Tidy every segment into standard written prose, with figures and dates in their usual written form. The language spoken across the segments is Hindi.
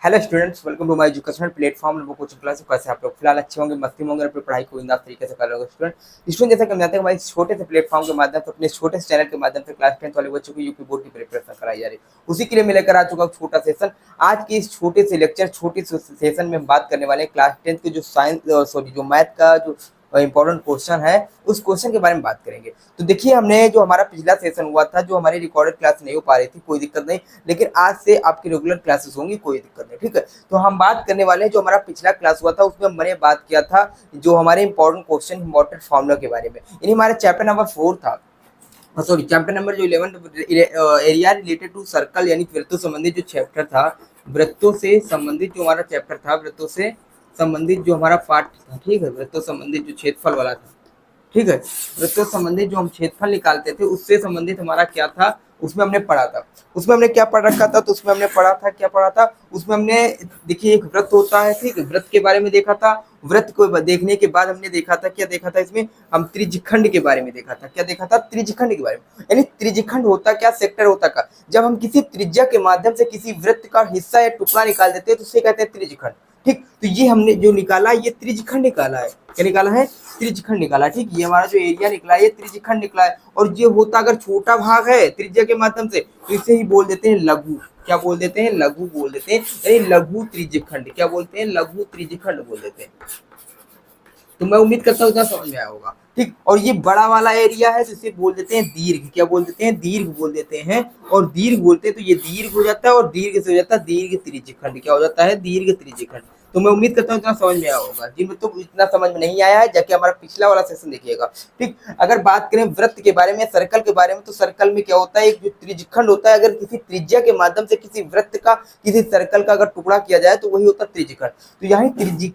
Hello students, welcome to my educational platform लोगों कोचिंग क्लास। कैसे आप लोग फिलहाल अच्छे होंगे, मस्ती में होंगे, अपनी पढ़ाई को बिंदास तरीके से कर रहे होंगे। स्टूडेंट जैसा कि हम जानते हैं हमारे छोटे से प्लेटफॉर्म के माध्यम से, अपने छोटे से चैनल के माध्यम से क्लास 10 वाले बच्चों को यूपी बोर्ड की प्रिपरेशन कराई जा रही है। उसी के लिए मैं लेकर आ चुका हूँ छोटा सेशन। आज के इस छोटे से लेक्चर, छोटी सेशन में हम बात करने वाले हैं क्लास 10 के जो साइंस सॉरी जो मैथ का जो इंपॉर्टेंट क्वेश्चन है, उस क्वेश्चन के बारे में बात करेंगे। तो देखिए, हमने जो हमारा पिछला सेशन हुआ था, जो हमारी रिकॉर्डेड क्लास नहीं हो पा रही थी, कोई दिक्कत नहीं, लेकिन आज से आपकी रेगुलर क्लासेस होंगी, कोई दिक्कत नहीं, ठीक है। तो हम बात करने वाले हैं जो हमारा पिछला क्लास हुआ था, उसमें मैंने बात किया था जो हमारे इंपॉर्टेंट क्वेश्चन, इंपॉर्टेंट फॉर्मूला के बारे में। यानी हमारा चैप्टर नंबर 4 था, सॉरी चैप्टर नंबर जो 11 एरिया रिलेटेड टू सर्कल, यानी वृत्तों संबंधित जो चैप्टर था, वृत्तों से संबंधित जो हमारा चैप्टर था, वृत्तों से संबंधित जो हमारा पार्ट था, ठीक है, वृत्तों संबंधित जो क्षेत्रफल वाला था, ठीक है, वृत्तों संबंधित जो हम क्षेत्रफल निकालते थे, उससे संबंधित हमारा क्या था, उसमें हमने पढ़ा था। उसमें हमने क्या पढ़ रखा था, तो उसमें हमने पढ़ा था, क्या पढ़ा था उसमें हमने, देखिए एक वृत्त होता है, ठीक है, वृत्त के बारे में देखा था। वृत्त को देखने के बाद हमने देखा था, क्या देखा था इसमें, हम त्रिज्यखंड के बारे में देखा था। क्या देखा था, त्रिज्यखंड के बारे में। यानी त्रिज्यखंड होता क्या, सेक्टर होता का, जब हम किसी त्रिज्या के माध्यम से किसी वृत्त का हिस्सा या टुकड़ा निकाल देते हैं तो उसे कहते हैं त्रिज्यखंड। ठीक, तो ये हमने जो निकाला, ये त्रिज्यखंड निकाला है। क्या निकाला है, त्रिज्यखंड निकाला। ठीक, ये हमारा जो एरिया निकला है, ये त्रिज्यखंड निकला है। और ये होता अगर छोटा भाग है त्रिज्या के माध्यम से, तो इसे ही बोल देते हैं लघु। क्या बोल देते हैं, लघु बोल देते हैं, यानी लघु त्रिज्यखंड। क्या बोलते हैं, लघु त्रिज्यखंड बोल देते हैं। तो मैं उम्मीद करता हूँ इतना समझ में आया होगा। ठीक, और ये बड़ा वाला एरिया है, जिसे बोल देते हैं दीर्घ। क्या बोल देते हैं, दीर्घ बोल देते हैं। और दीर्घ बोलते हैं तो ये दीर्घ हो जाता है, और दीर्घ से हो जाता है दीर्घ त्रिज्यखंड। क्या हो जाता है, दीर्घ त्रिज्यखंड। तो मैं उम्मीद करता हूँ इतना समझ में आया होगा। जिन बच्चों को इतना समझ में नहीं आया है, जाके हमारा पिछला वाला सेशन देखिएगा। ठीक, अगर बात करें वृत्त के बारे में, सर्कल के बारे में, तो सर्कल में क्या होता है, एक जो त्रिज्यखंड होता है, अगर किसी त्रिज्या के माध्यम से किसी वृत्त का, किसी सर्कल का अगर टुकड़ा किया जाए तो वही होता है त्रिज्यखंड। तो यहाँ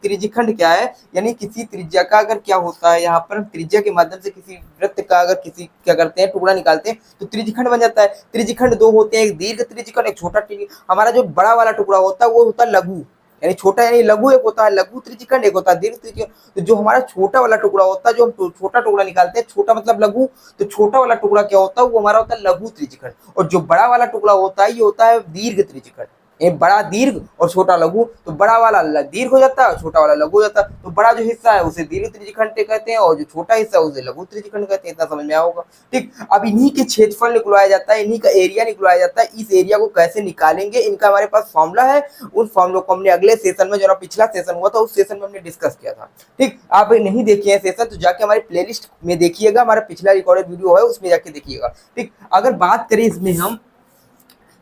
त्रिज्यखंड क्या है, यानी किसी त्रिज्या का अगर क्या होता है, यहाँ पर त्रिज्या के माध्यम से किसी वृत्त का अगर किसी क्या करते हैं, टुकड़ा निकालते हैं, तो त्रिज्यखंड बन जाता है। त्रिज्यखंड दो होते हैं, एक दीर्घ त्रिज्यखंड, एक छोटा त्रिज्यखंड। हमारा जो बड़ा वाला टुकड़ा होता है वो होता है लघु, यानी छोटा, यानी लघु एक होता है लघु त्रिज्यखंड, एक होता है दीर्घ त्रिज्यखंड। तो जो हमारा छोटा वाला टुकड़ा होता है, जो हम छोटा टुकड़ा निकालते हैं, छोटा मतलब लघु, तो छोटा वाला टुकड़ा क्या होता है, वो हमारा होता है लघु त्रिज्यखंड। और जो बड़ा वाला टुकड़ा होता है, ये होता है दीर्घ त्रिज्यखंड। एक बड़ा दीर्घ और छोटा लघु, तो बड़ा वाला दीर्घ हो जाता है, छोटा वाला लघु हो जाता है। तो बड़ा जो हिस्सा है उसे दीर्घ त्रिज्यखंड कहते हैं, और जो छोटा हिस्सा है उसे लघु त्रिज्यखंड कहते हैं। इतना समझ में आया होगा। ठीक, अब इन्हीं के क्षेत्रफल निकलवाया जाता है, इन्हीं का एरिया निकलवाया जाता है। इस एरिया को कैसे निकालेंगे, इनका हमारे पास फॉर्मूला है। उन फॉर्मूला को हमने अगले सेशन में, जो पिछला सेशन हुआ था, उस सेशन में हमने डिस्कस किया था। ठीक, आप नहीं देखिए सेशन तो जाके हमारे प्लेलिस्ट में देखिएगा, हमारा पिछला रिकॉर्डेड वीडियो है उसमें जाके देखिएगा। ठीक, अगर बात करें इसमें हम,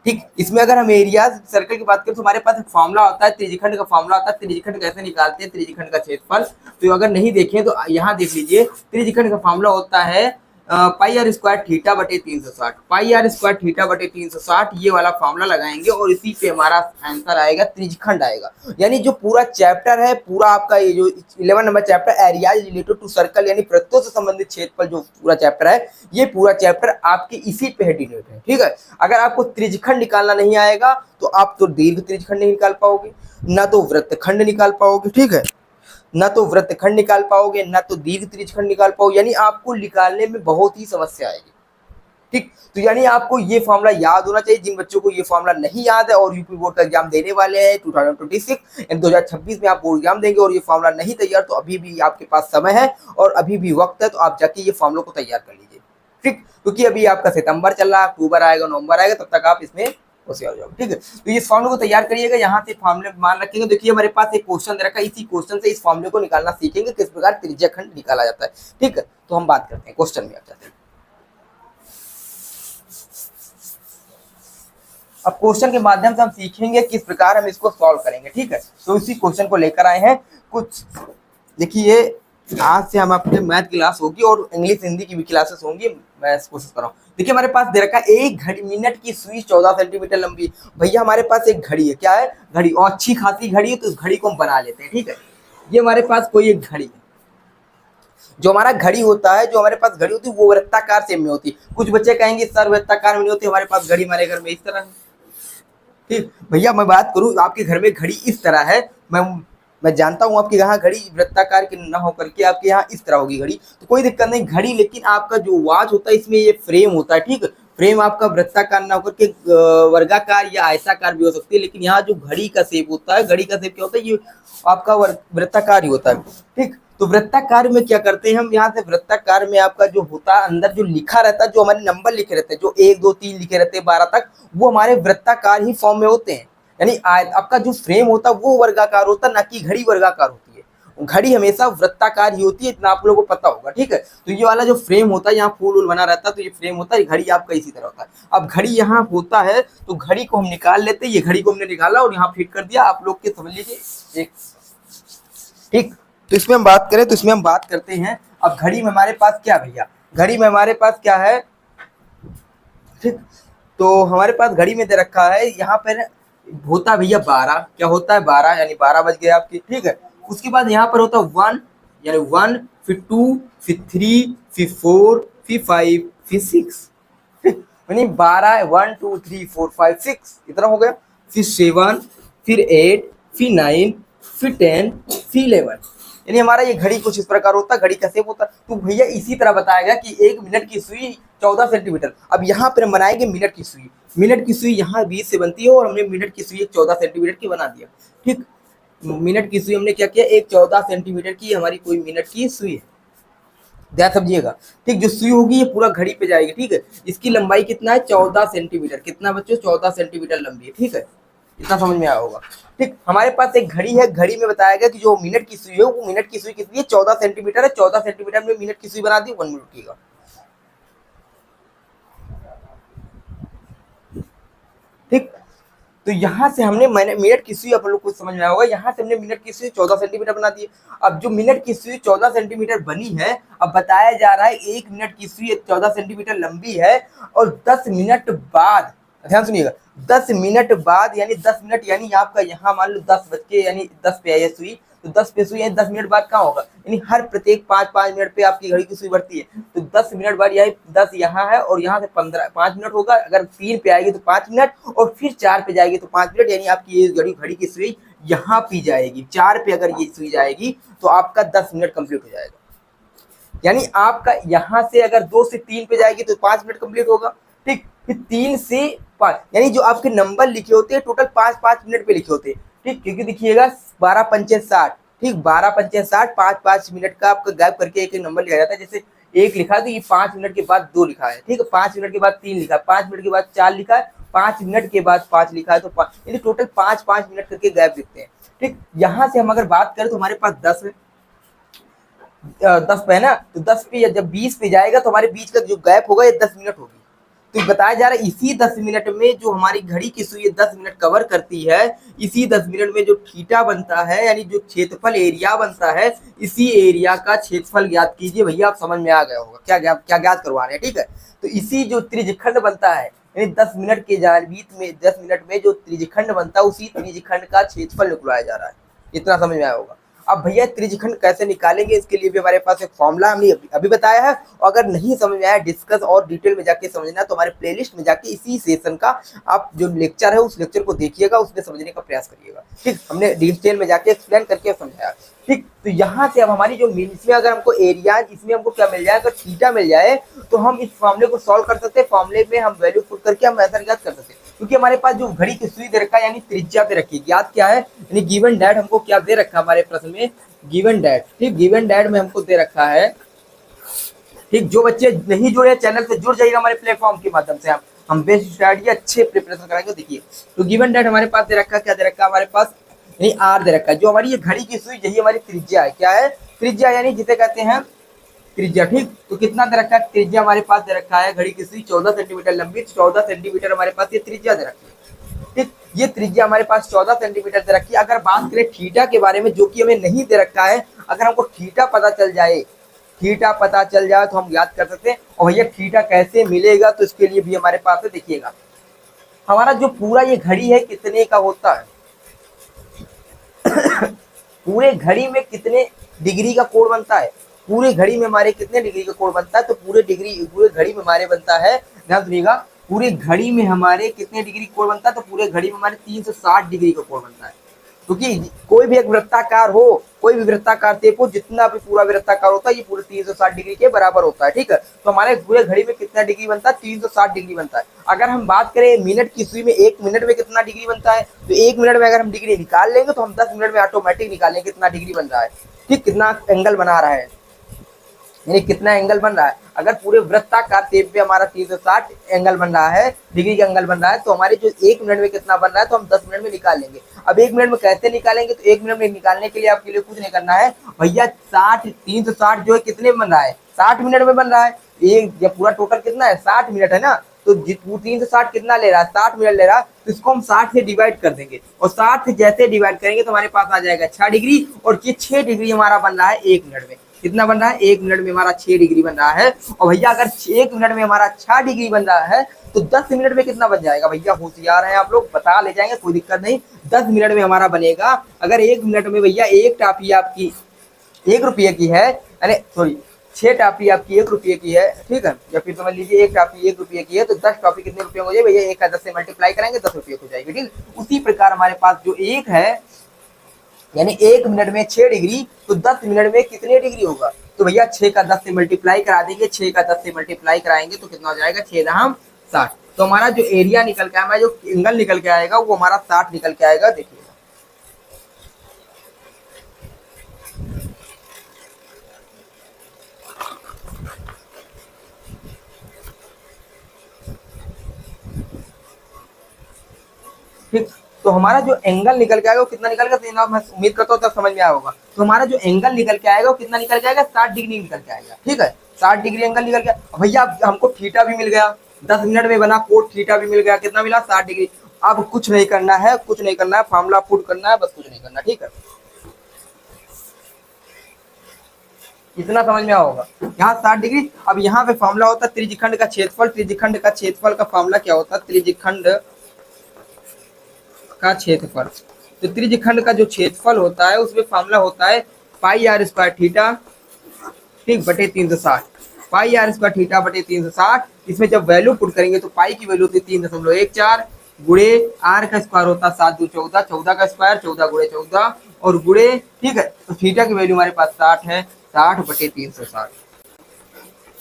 ठीक, इसमें अगर हम एरिया सर्कल की बात करें तो हमारे पास एक फॉर्मूला होता है, त्रिज्यखंड का फॉर्मूला होता है। त्रिज्यखंड कैसे निकालते हैं, त्रिज्यखंड का क्षेत्रफल। तो अगर नहीं देखें तो यहाँ देख लीजिए, त्रिज्यखंड का फॉर्मूला होता है पाई आर स्क्वायर थीटा बटे 360। पाई आर स्क्वायर थीटा बटे 360, ये वाला फॉर्मूला लगाएंगे और इसी पे हमारा आंसर आएगा, त्रिज्यखंड आएगा। यानी जो पूरा चैप्टर है, पूरा आपका ये जो 11 number chapter area related to circle, यानी वृत्तों से संबंधित क्षेत्रफल, जो पूरा चैप्टर है, ये पूरा चैप्टर आपके इसी पे डिनोट है। ठीक है, अगर आपको त्रिज्यखंड निकालना नहीं आएगा तो आप तो दीर्घ त्रिज्यखंड नहीं निकाल पाओगे, ना तो वृत्तखंड निकाल पाओगे। ठीक है, ना तो वृत्तखंड निकाल पाओगे, ना तो दीर्घ त्रिज्यखंड निकाल पाओगे, यानी आपको निकालने में बहुत ही समस्या आएगी। ठीक, तो यानी आपको ये फॉर्मूला याद होना चाहिए। जिन बच्चों को ये फॉर्मूला नहीं याद है और यूपी बोर्ड का एग्जाम देने वाले हैं 2026 यानी 2026 में आप बोर्ड एग्जाम देंगे और ये फॉर्मूला नहीं तैयार, तो अभी भी आपके पास समय है और अभी भी वक्त है, तो आप जाके ये फॉर्मूला को तैयार कर लीजिए। ठीक, क्योंकि अभी आपका सितंबर चल रहा है, अक्टूबर आएगा, नवंबर आएगा, तब तक आप इसमें होशियार हो जाओगे। ठीक है, तो इस फॉर्मूले को तैयार करिएगा। यहाँ से फॉर्मूले मान रखेंगे। देखिए हमारे पास एक क्वेश्चन दे रखा है, इसी क्वेश्चन से इस फॉर्मूले को निकालना सीखेंगे, किस प्रकार त्रिज्यखंड निकाला जाता है। ठीक है, तो हम बात करते हैं क्वेश्चन में आ जाते हैं। अब क्वेश्चन के माध्यम से हम सीखेंगे किस प्रकार हम इसको सॉल्व करेंगे। ठीक है, तो इसी क्वेश्चन को लेकर आए हैं कुछ। देखिए, आज से हम अपने मैथ क्लास होगी और इंग्लिश हिंदी की भी क्लासेस होंगी, मैं कोशिश कर रहा हूँ। देखिए हमारे पास दे रखा है, एक घड़ी, मिनट की सुई 14 सेंटीमीटर लंबी। भैया हमारे पास एक घड़ी है, क्या है, घड़ी, और अच्छी खासी घड़ी है, तो उस घड़ी को हम बना लेते हैं। ठीक है, ये हमारे पास कोई एक घड़ी है। जो हमारा घड़ी होता है, जो हमारे पास घड़ी होती है, वो वृत्ताकार शेप में होती है। कुछ बच्चे कहेंगे सर वृत्ताकार में नहीं होती, हमारे पास घड़ी हमारे घर में इस तरह है। ठीक, भैया मैं बात करूं, आपके घर में घड़ी इस तरह है, मैं जानता हूं आपके यहाँ घड़ी वृत्ताकार की ना होकर के आपके यहाँ इस तरह होगी घड़ी, तो कोई दिक्कत नहीं घड़ी, लेकिन आपका जो वॉच होता है इसमें ये फ्रेम होता है। ठीक, फ्रेम आपका वृत्ताकार ना होकर के वर्गाकार या आयताकार भी हो सकती है, लेकिन यहाँ जो घड़ी का शेप होता है, घड़ी का शेप क्या होता है, ये आपका वृत्ताकार ही होता है। ठीक, तो वृत्ताकार में क्या करते हैं हम, यहाँ से वृत्ताकार में आपका जो होता है अंदर जो लिखा रहता है, जो हमारे नंबर लिखे रहते हैं, जो 1 2 3 लिखे रहते हैं 12 तक, वो हमारे वृत्ताकार ही फॉर्म में होते हैं। यानी आपका जो फ्रेम होता है वो वर्गाकार होता है, ना कि घड़ी वर्गाकार होती है। घड़ी हमेशा वृत्ताकार ही होती है, इतना आप लोगों को पता होगा। ठीक है, तो ये वाला जो फ्रेम होता है, यहाँ फूल वूल बना रहता है, तो ये फ्रेम होता है, घड़ी आपका इसी तरह होता है। अब घड़ी यहाँ होता है, तो घड़ी को हम निकाल लेते हैं, ये घड़ी को हमने निकाला और यहाँ फिट कर दिया, आप लोग के समझ लीजिए। ठीक, तो इसमें हम बात करें, तो इसमें हम बात करते हैं अब घड़ी में हमारे पास क्या भैया, घड़ी में हमारे पास क्या है। ठीक, तो हमारे पास घड़ी में दे रखा है, यहाँ पर होता भैया 12, क्या होता है 12, यानी 12 बज गए आपके। ठीक है, उसके बाद यहाँ पर होता है 1, यानी 1, फिर 2, फिर 3, फिर 4, फिर 5, फिर 6, यानी 12, 1 2 3 4 5 6 इतना हो गया। फिर 7, फिर 8, फिर 9, फिर 10, फिर 11, यानी हमारा ये घड़ी कुछ इस प्रकार होता है, घड़ी का शेप होता है। तो भैया इसी तरह बताया गया कि 1 मिनट की सुई 14 सेंटीमीटर। अब यहाँ पर हम बनाएंगे मिनट की सुई, मिनट की सुई यहाँ 20 से बनती है और हमने मिनट की सुई 14 सेंटीमीटर की बना दिया। ठीक, मिनट की सुई हमने क्या किया, एक 14 सेंटीमीटर की हमारी कोई मिनट की सुई है, ध्यान समझिएगा। ठीक, जो सुई होगी ये पूरा घड़ी पे जाएगी। ठीक है, इसकी लंबाई कितना है, 14 सेंटीमीटर, कितना बच्चों, 14 सेंटीमीटर लंबी है। ठीक है, इतना समझ में आया होगा। ठीक, हमारे पास एक घड़ी है, घड़ी में बताया गया कि जो मिनट की सुई है, वो मिनट की सुई कितनी है, 14 सेंटीमीटर है, 14 सेंटीमीटर में मिनट की सुई बना दी, 1 मिनट की का। ठीक, तो यहाँ से हमने मिनट की सुई, आप लोग को समझ में आया होगा, यहाँ से हमने मिनट की सुई 14 सेंटीमीटर बना दी। अब जो मिनट की सुई 14 सेंटीमीटर बनी है, अब बताया जा रहा है 1 मिनट की सुई 14 सेंटीमीटर लंबी है और 10 मिनट बाद, ध्यान सुनिएगा, 10 मिनट बाद, यानी 10 मिनट, यानी आपका यहाँ मान लो 10 बज के, यानी 10 पे है सुई, तो 10 पे सुई है, 10 मिनट बाद कहाँ होगा, यानी हर प्रत्येक 5-5 मिनट पे आपकी घड़ी की सुई बढ़ती है। तो 10 मिनट बाद यही 10 यहाँ है और यहाँ से 5 मिनट होगा, अगर 3 पे आएगी तो 5 मिनट और फिर 4 पे जाएगी तो 5 मिनट, यानी आपकी ये घड़ी की सुई यहाँ पी जाएगी। 4 पे अगर ये सुई जाएगी तो आपका 10 मिनट कंप्लीट हो जाएगा। यानी आपका यहाँ से अगर 2 से 3 पे जाएगी तो 5 मिनट कंप्लीट होगा। ठीक, फिर 3 से 5, यानी जो आपके नंबर लिखे होते हैं टोटल 5-5 मिनट पे लिखे होते हैं। ठीक, क्योंकि देखिएगा 12 पंचे 60, ठीक, 12 पंचे 60, 5-5 मिनट का आपका गैप करके एक नंबर लिखा जाता है। जैसे 1 लिखा तो ये 5 मिनट के बाद 2 लिखा है। ठीक है, 5 मिनट के बाद 3 लिखा है, 5 मिनट के बाद 4 लिखा है, 5 मिनट के बाद 5 लिखा है, तो 5, यानी टोटल 5-5 मिनट करके गैप लिखते हैं। ठीक, यहाँ से हम अगर बात करें तो हमारे पास 10 है, 10 पे है ना, तो 10 पे जब 20 पे जाएगा तो हमारे बीच का जो गैप होगा ये 10 मिनट होगी। तो बताया जा रहा है इसी 10 मिनट में जो हमारी घड़ी की सुई 10 मिनट कवर करती है, इसी 10 मिनट में जो थीटा बनता है, यानी जो क्षेत्रफल एरिया बनता है, इसी एरिया का क्षेत्रफल ज्ञात कीजिए। भैया आप समझ में आ गया होगा क्या ज्ञात करवा रहे हैं। ठीक है, तो इसी जो त्रिज्यखंड बनता है, यानी 10 मिनट के बीच में 10 मिनट में जो त्रिज्यखंड बनता है, उसी त्रिज्यखंड का क्षेत्रफल निकलवाया जा रहा है। इतना समझ में आया होगा। अब भैया त्रिज्यखंड कैसे निकालेंगे, इसके लिए भी हमारे पास एक फॉर्मूला हमने अभी बताया है, और अगर नहीं समझ में आया डिस्कस और डिटेल में जाके समझना तो हमारे प्लेलिस्ट में जाके इसी सेशन का आप जो लेक्चर है उस लेक्चर को देखिएगा, उसमें समझने का प्रयास करिएगा। ठीक, हमने डिटेल में जाके एक्सप्लेन करके समझाया। ठीक, तो यहाँ से अब हमारी जो इसमें अगर हमको एरिया, इसमें हमको क्या मिल जाए, अगर थीटा मिल जाए तो हम इस फॉर्मूले को सॉल्व कर सकते हैं। फॉर्मूले में हम वैल्यू पुट करके हम आंसर ज्ञात कर सकते हैं, क्योंकि हमारे पास जो घड़ी की सुई दे रखा है, यानी त्रिज्या दे रखी है, ज्ञात क्या है, यानी गिवन डैट हमको क्या दे रखा है हमारे प्रश्न में, गिवन डैट। ठीक, गिवन डैट में हमको दे रखा है। ठीक, जो बच्चे नहीं जुड़े चैनल से जुड़ जाइएगा हमारे प्लेटफॉर्म के माध्यम से, हम बेस्ट स्ट्रैटेजी अच्छे प्रिपरेशन कराएंगे। देखिए, तो गिवन डैट हमारे पास दे रखा है, क्या दे रखा है हमारे पास, यानी आर दे रखा है। जो हमारी ये घड़ी की सुई, यही हमारी त्रिज्या है। क्या है, त्रिज्या, यानी जिसे कहते हैं त्रिज्या। ठीक, तो कितना दे रखा है, त्रिज्या हमारे पास दे रखा है, घड़ी की सुई 14 सेंटीमीटर लंबी, 14 सेंटीमीटर हमारे पास ये त्रिज्या दे रखी है। ठीक, ये त्रिज्या हमारे पास 14 सेंटीमीटर दे रखी है। अगर बात करें थीटा के बारे में, जो कि हमें नहीं दे रखा है, अगर हमको थीटा पता चल जाए, थीटा पता चल जाए तो हम याद कर सकते हैं। और भैया थीटा कैसे मिलेगा, तो इसके लिए भी हमारे पास है, देखिएगा हमारा जो पूरा ये घड़ी है कितने का होता है पूरे घड़ी में कितने डिग्री का कोण बनता है, पूरे घड़ी में हमारे कितने डिग्री का कोण बनता है, तो पूरे घड़ी में हमारे बनता है, ध्यान सुनिएगा, पूरे घड़ी में हमारे कितने डिग्री कोण बनता है, तो पूरे घड़ी में हमारे 360 डिग्री का कोण बनता है। क्योंकि कोई भी एक वृत्ताकार हो, कोई भी वृत्ताकार टेप हो, जितना भी पूरा वृत्ताकार होता है ये पूरे 360 डिग्री के बराबर होता है। ठीक है, तो हमारे पूरे घड़ी में कितना डिग्री बनता है, 360 डिग्री बनता है। अगर हम बात करें मिनट की सुई में 1 मिनट में कितना डिग्री बनता है, तो 1 मिनट में अगर हम डिग्री निकाल लेंगे तो हम 10 मिनट में ऑटोमेटिक निकालेंगे कितना डिग्री बन रहा है। ठीक, कितना एंगल बना रहा है, यानी कितना एंगल बन रहा है। अगर पूरे वृत्ताकार टेप पे हमारा 360 एंगल बन रहा है, डिग्री का एंगल बन रहा है, तो हमारे जो 1 मिनट में कितना बन रहा है तो हम 10 मिनट में निकाल लेंगे। अब 1 मिनट में कैसे निकालेंगे, तो 1 मिनट में निकालने के लिए आपके लिए कुछ नहीं करना है भैया, 360 जो है कितने में बन रहा है, 60 मिनट में बन रहा है। एक जब पूरा टोटल कितना है 60 मिनट है ना, तो 360 कितना ले रहा है, 60 मिनट ले रहा है, तो इसको हम 60 से डिवाइड कर देंगे, और 60 से जैसे डिवाइड करेंगे तो हमारे पास आ जाएगा 6 डिग्री, और ये 6 डिग्री हमारा बन रहा है 1 मिनट में। कितना बन रहा है, 1 मिनट में हमारा 6 डिग्री बन रहा है। और भैया अगर 1 मिनट में हमारा 6 डिग्री बन रहा है तो 10 मिनट में कितना बन जाएगा, भैया होशियार हैं आप लोग, बता ले जाएंगे, कोई दिक्कत नहीं। 10 मिनट में हमारा बनेगा, अगर 1 मिनट में भैया एक टापी आपकी 1 रुपये की है, अरे सॉरी 6 टापी आपकी 1 रुपये की है, ठीक है, या फिर समझ लीजिए एक टापी 1 रुपये की है, तो 10 टापी कितने रुपये हो जाए भैया, 1 का 10 से मल्टीप्लाई करेंगे 10 रुपये हो जाएगी। ठीक, उसी प्रकार हमारे पास जो एक है, यानी 1 मिनट में 6 डिग्री, तो 10 मिनट में कितने डिग्री होगा, तो भैया 6 का 10 से मल्टीप्लाई करा देंगे, 6 का 10 से मल्टीप्लाई कराएंगे तो कितना हो जाएगा, 6 दाम 60। तो हमारा जो एरिया निकल के आएगा, जो एंगल निकल के आएगा वो हमारा 60 निकल के आएगा। देखिए ठीक, तो हमारा जो एंगल निकल के आएगा वो कितना निकल गया, मैं उम्मीद करता हूँ तब समझ में आया होगा। तो हमारा जो एंगल निकल के आएगा वो कितना निकल के आएगा, 60 डिग्री निकल के आएगा। ठीक है, 60 डिग्री एंगल निकल गया। भैया हमको थीटा भी मिल गया, 10 मिनट में बना कोट थीटा भी मिल गया, कितना मिला, 60 डिग्री। अब कुछ नहीं करना है, कुछ नहीं करना है, फार्मूला पुट करना है, बस कुछ नहीं करना। ठीक है, इतना समझ में होगा, यहाँ 60 डिग्री। अब यहाँ पे फार्मूला होता है त्रिज्यखंड का क्षेत्रफल, त्रिज्यखंड का क्षेत्रफल का फार्मूला क्या होता है, त्रिज्यखंड का क्षेत्रफल। तो त्रिज्यखंड का जो क्षेत्रफल होता है उसमें फार्मूला होता है पाई आर स्क्वायर थीटा, ठीक, बटे 360, पाई आर स्क्वायर थीटा बटे 360। इसमें जब वैल्यू पुट करेंगे तो पाई की वैल्यू होती है 3.14 गुणे आर का स्क्वायर होता है 7 2 14, 14 का स्क्वायर 14 गुणे 14 और गुणे, ठीक है, तो थीटा की वैल्यू हमारे पास 60 है, 60 बटे 360।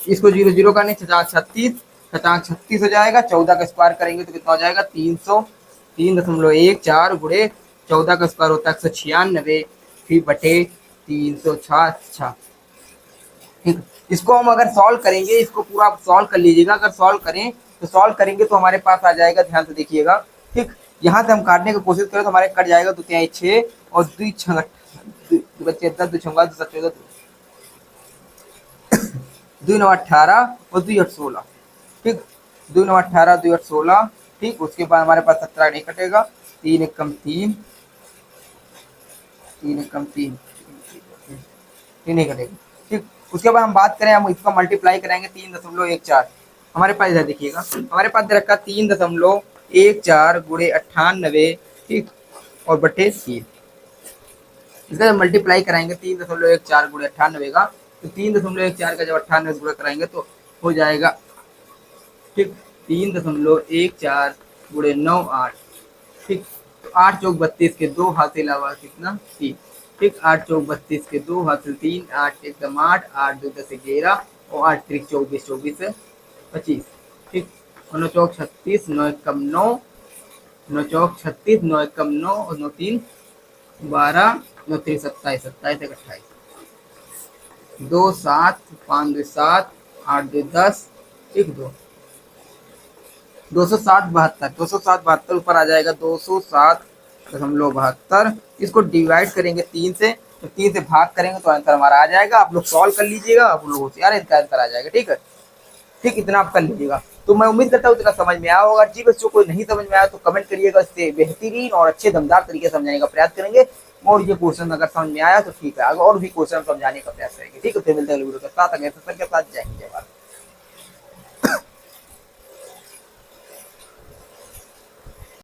इसको 0 0 करने 36 36 हो जाएगा, 14 का स्क्वायर करेंगे तो कितना हो जाएगा, 3.14 गुणे 14 का स्क्वायर होता है 196 फिर बटे 366। ठीक, इसको हम अगर सॉल्व करेंगे, इसको पूरा आप सॉल्व कर लीजिएगा। अगर सॉल्व करें तो सॉल्व करेंगे तो हमारे पास आ जाएगा, ध्यान से देखिएगा। ठीक, यहाँ से हम काटने की कोशिश करें तो हमारे कट जाएगा, तो क्या है 6 और 2 6 बच्चे 10 2 6 14 2 9 18 और 2 8 16। ठीक, 2 9 18 2 8 16। ठीक, उसके बाद हमारे पास 17 नहीं कटेगा, 3 1 कम 3 3 1 कम 3 नहीं कटेगा। ठीक, उसके बाद हम बात करें, हम इसका मल्टीप्लाई करेंगे 3.14, हमारे पास इधर देखिएगा, हमारे पास रखा 3.14 गुणे 98, ठीक, और बटे 3। इसका जब मल्टीप्लाई कराएंगे 3.14 गुणे 98 का, तो 3.14 का जब 98 गुणा कराएंगे तो हो जाएगा, ठीक, 3.14 गुणे 9 8, ठीक, तो 8 चौक 32 के 2 हासिल हुआ कितना 3। ठीक, 8 चौक 32 के 2 हासिल 3, 8 एकदम 8, 8 2 10 11 और 8 3 24 24 25। ठीक, 9 चौक 36, 9 कम 9, 9 चौक 36, 9 कम 9 और 9 3 12, 9 3 27 27 28, 2 7 5 2 7 8 2 10, ठीक, 207 72 207 72 ऊपर आ जाएगा 207.72। इसको डिवाइड करेंगे 3 से, तो 3 से भाग करेंगे तो आंसर हमारा आ जाएगा। आप लोग सॉल्व कर लीजिएगा, आप लोग होशियार, इनका आंसर आ जाएगा। ठीक है, ठीक, इतना आप कर लीजिएगा। तो मैं उम्मीद करता हूँ इतना समझ में आया होगा। जी बच्चों को नहीं समझ में आया तो कमेंट करिएगा, इससे बेहतरीन और अच्छे दमदार तरीके से समझाने का प्रयास करेंगे। और ये क्वेश्चन अगर समझ में आया तो ठीक है, अगर और भी क्वेश्चन समझाने का प्रयास करेंगे। ठीक है, फिर मिलते हैं वीडियो के साथ, अगले सत्र के साथ। जय हिंद जय भारत।